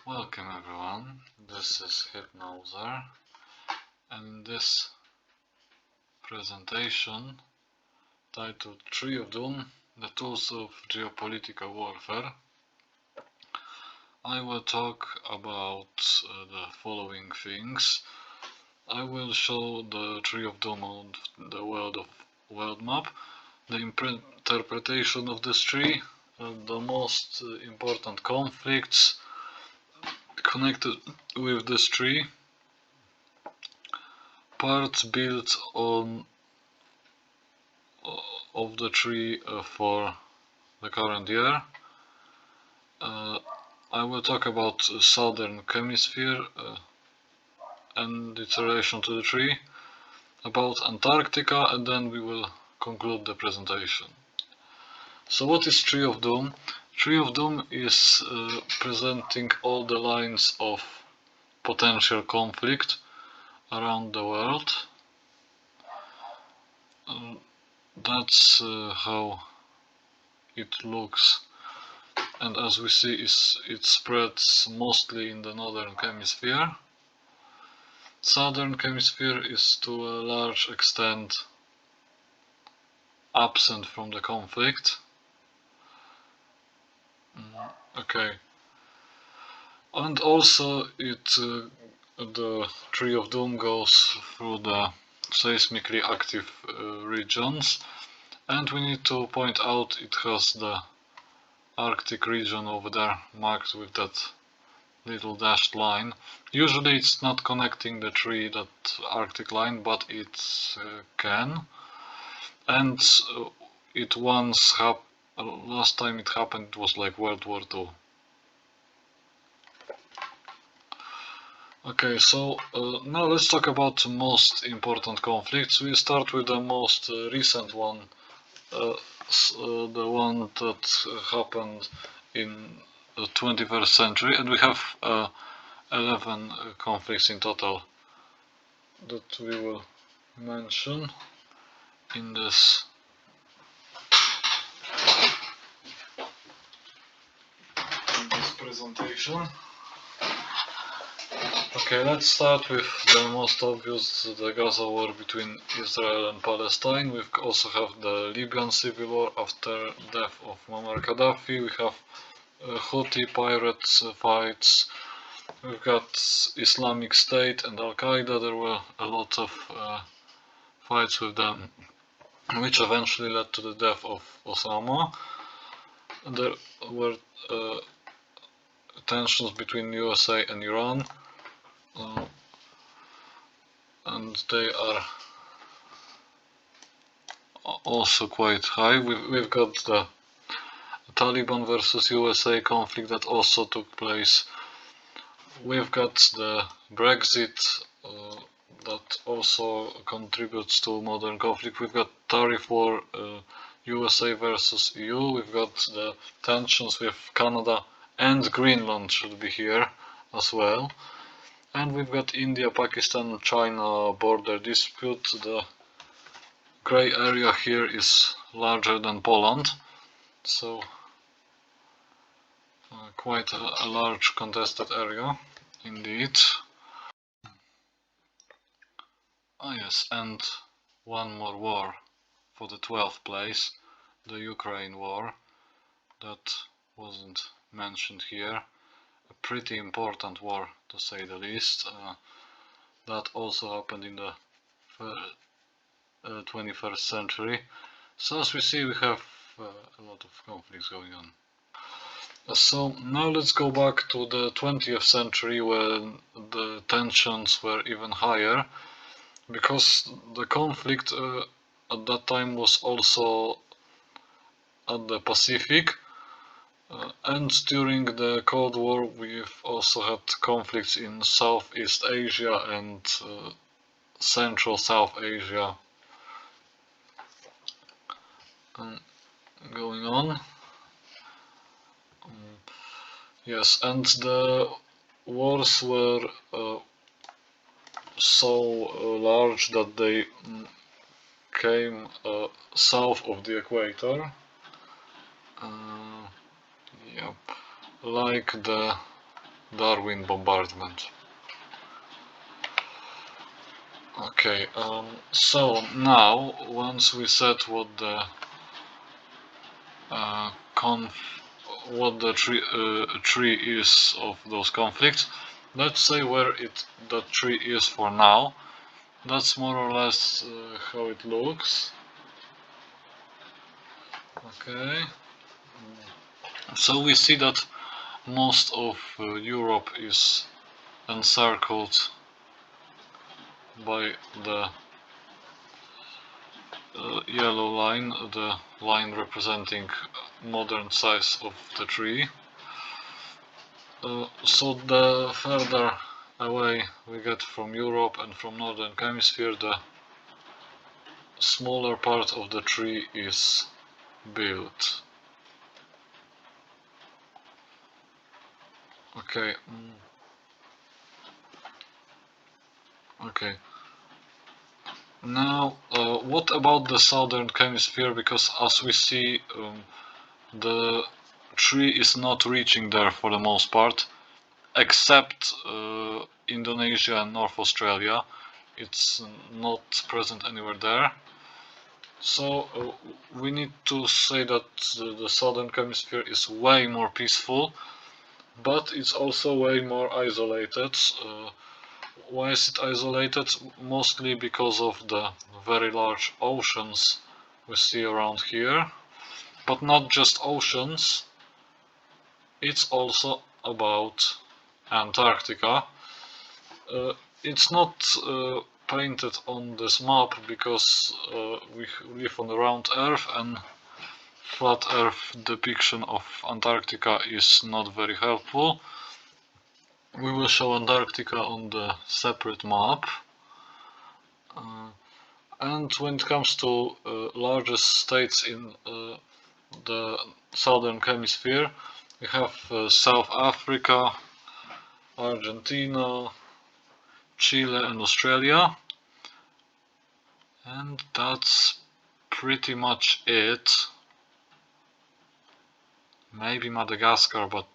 Welcome everyone, this is Hipnozer, and in this presentation titled Tree of Doom, the Tools of Geopolitical Warfare, I will talk about the following things. I will show the Tree of Doom on the world map, the interpretation of this tree, the most important conflicts connected with this tree, parts built on of the tree for the current year. I will talk about Southern Hemisphere and its relation to the tree, about Antarctica, and then we will conclude the presentation. So what is Tree of Doom? Tree of Doom is presenting all the lines of potential conflict around the world. That's how it looks, and as we see it spreads mostly in the Northern Hemisphere. Southern Hemisphere is to a large extent absent from the conflict. Okay, and also the Tree of Doom goes through the seismically active regions, and we need to point out it has the Arctic region over there marked with that little dashed line. Usually it's not connecting the tree, that Arctic line, but it can, and it once happened. Last time it happened it was like World War II. Okay, so now let's talk about the most important conflicts. We start with the most recent one, the one that happened in the 21st century, and we have 11 conflicts in total that we will mention in this presentation. Okay, let's start with the most obvious, the Gaza war between Israel and Palestine. We also have the Libyan civil war after death of Muammar Gaddafi. We have Houthi pirates fights. We've got Islamic State and Al-Qaeda. There were a lot of fights with them, which eventually led to the death of Osama. There were tensions between USA and Iran, and they are also quite high. We've got the Taliban versus USA conflict that also took place. We've got the Brexit that also contributes to modern conflict. We've got tariff war, USA versus EU. We've got the tensions with Canada, and Greenland should be here as well. And we've got India, Pakistan, China border dispute. The grey area here is larger than Poland, so quite a large contested area indeed. Ah yes, and one more war for the 12th place, the Ukraine war, that wasn't mentioned here. A pretty important war, to say the least. That also happened in the 21st century. So as we see, we have a lot of conflicts going on. So now let's go back to the 20th century, when the tensions were even higher, because the conflict at that time was also at the Pacific, and during the Cold War we've also had conflicts in Southeast Asia and Central South Asia going on. Yes, and the wars were so large that they came south of the equator. Yeah, like the Darwin bombardment. Okay, so now once we set what the tree is of those conflicts, let's say where that tree is for now. That's more or less how it looks. Okay, so we see that most of Europe is encircled by the yellow line, the line representing modern size of the tree. So the further away we get from Europe and from Northern Hemisphere, the smaller part of the tree is built. Okay. Okay. Now, what about the Southern Hemisphere? Because as we see, the tree is not reaching there for the most part, except Indonesia and North Australia. It's not present anywhere there. So we need to say that the Southern Hemisphere is way more peaceful, but it's also way more isolated. Why is it isolated? Mostly because of the very large oceans we see around here. But not just oceans, it's also about Antarctica. It's not painted on this map because we live on a round Earth, and flat Earth depiction of Antarctica is not very helpful. We will show Antarctica on the separate map. And when it comes to largest states in the Southern Hemisphere, we have South Africa, Argentina, Chile and Australia. And that's pretty much it. Maybe Madagascar, but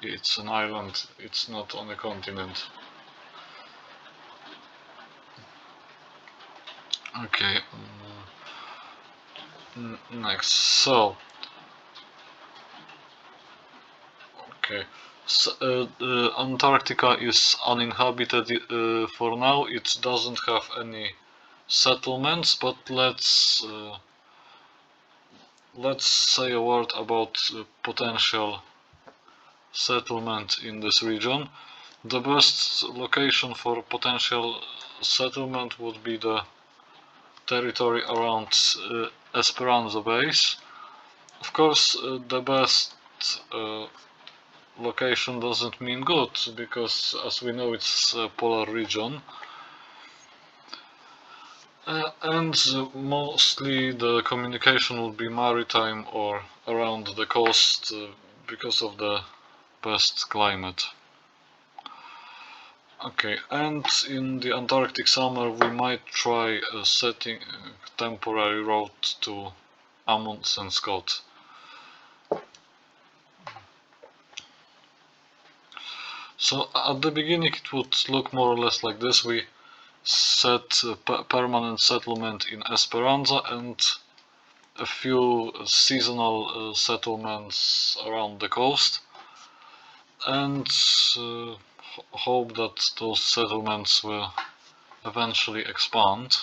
it's an island, it's not on a continent. Okay, next. So, okay, so, Antarctica is uninhabited for now. It doesn't have any settlements, but let's say a word about potential settlement in this region. The best location for potential settlement would be the territory around Esperanza base. Of course, the best location doesn't mean good, because as we know it's a polar region. And mostly the communication will be maritime or around the coast because of the best climate. Okay, and in the Antarctic summer we might try setting a temporary road to Amundsen Scott. So at the beginning it would look more or less like this. We set permanent settlement in Esperanza and a few seasonal settlements around the coast, and hope that those settlements will eventually expand.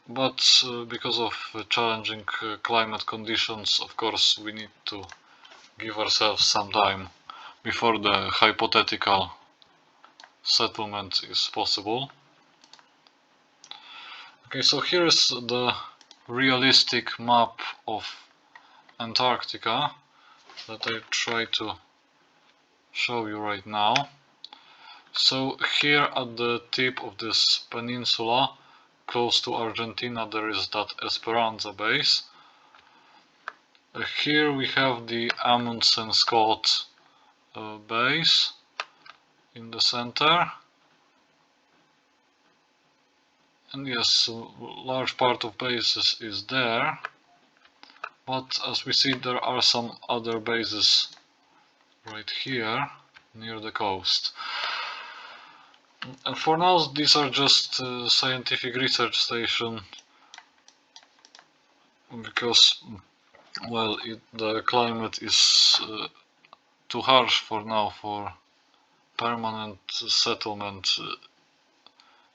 But because of challenging climate conditions, of course, we need to give ourselves some time before the hypothetical settlement is possible. Okay, so here is the realistic map of Antarctica that I try to show you right now. So here at the tip of this peninsula, close to Argentina, there is that Esperanza base. Here we have the Amundsen Scott base in the center. And yes, a large part of bases is there, but as we see there are some other bases right here near the coast. And for now these are just scientific research station, because well the climate is too harsh for now for permanent settlement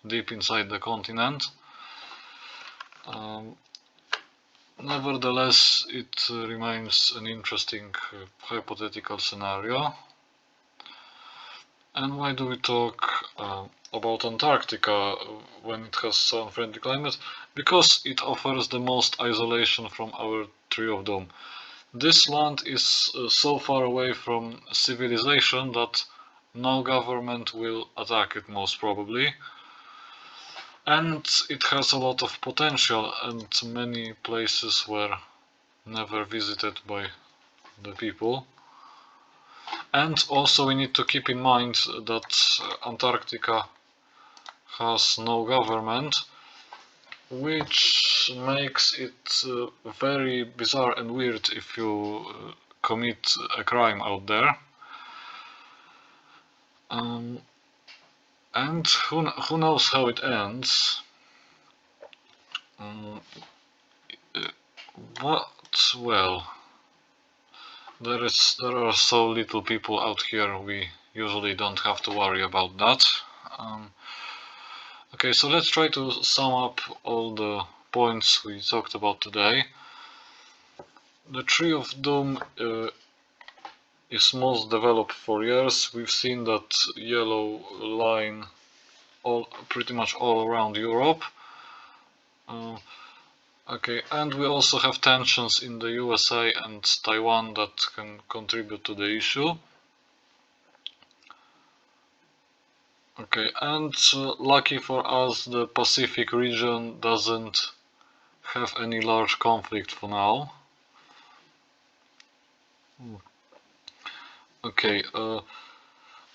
deep inside the continent. Nevertheless, it remains an interesting hypothetical scenario. And why do we talk about Antarctica when it has so unfriendly climate? Because it offers the most isolation from our tree of doom. This land is so far away from civilization that no government will attack it, most probably. And it has a lot of potential, and many places were never visited by the people. And also we need to keep in mind that Antarctica has no government, which makes it very bizarre and weird if you commit a crime out there. And who knows how it ends. Well, there are so little people out here, we usually don't have to worry about that. Okay, so let's try to sum up all the points we talked about today. The Tree of Doom is most developed for years. We've seen that yellow line pretty much all around Europe. Okay, and we also have tensions in the USA and Taiwan that can contribute to the issue. Okay, and lucky for us, the Pacific region doesn't have any large conflict for now. Okay,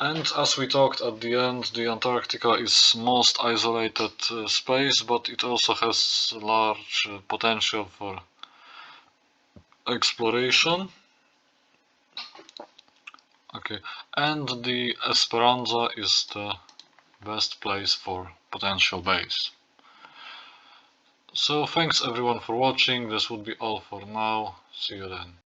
and as we talked at the end, the Antarctica is most isolated space, but it also has large potential for exploration. Okay, and the Esperanza is the best place for potential base. So thanks everyone for watching. This would be all for now. See you then.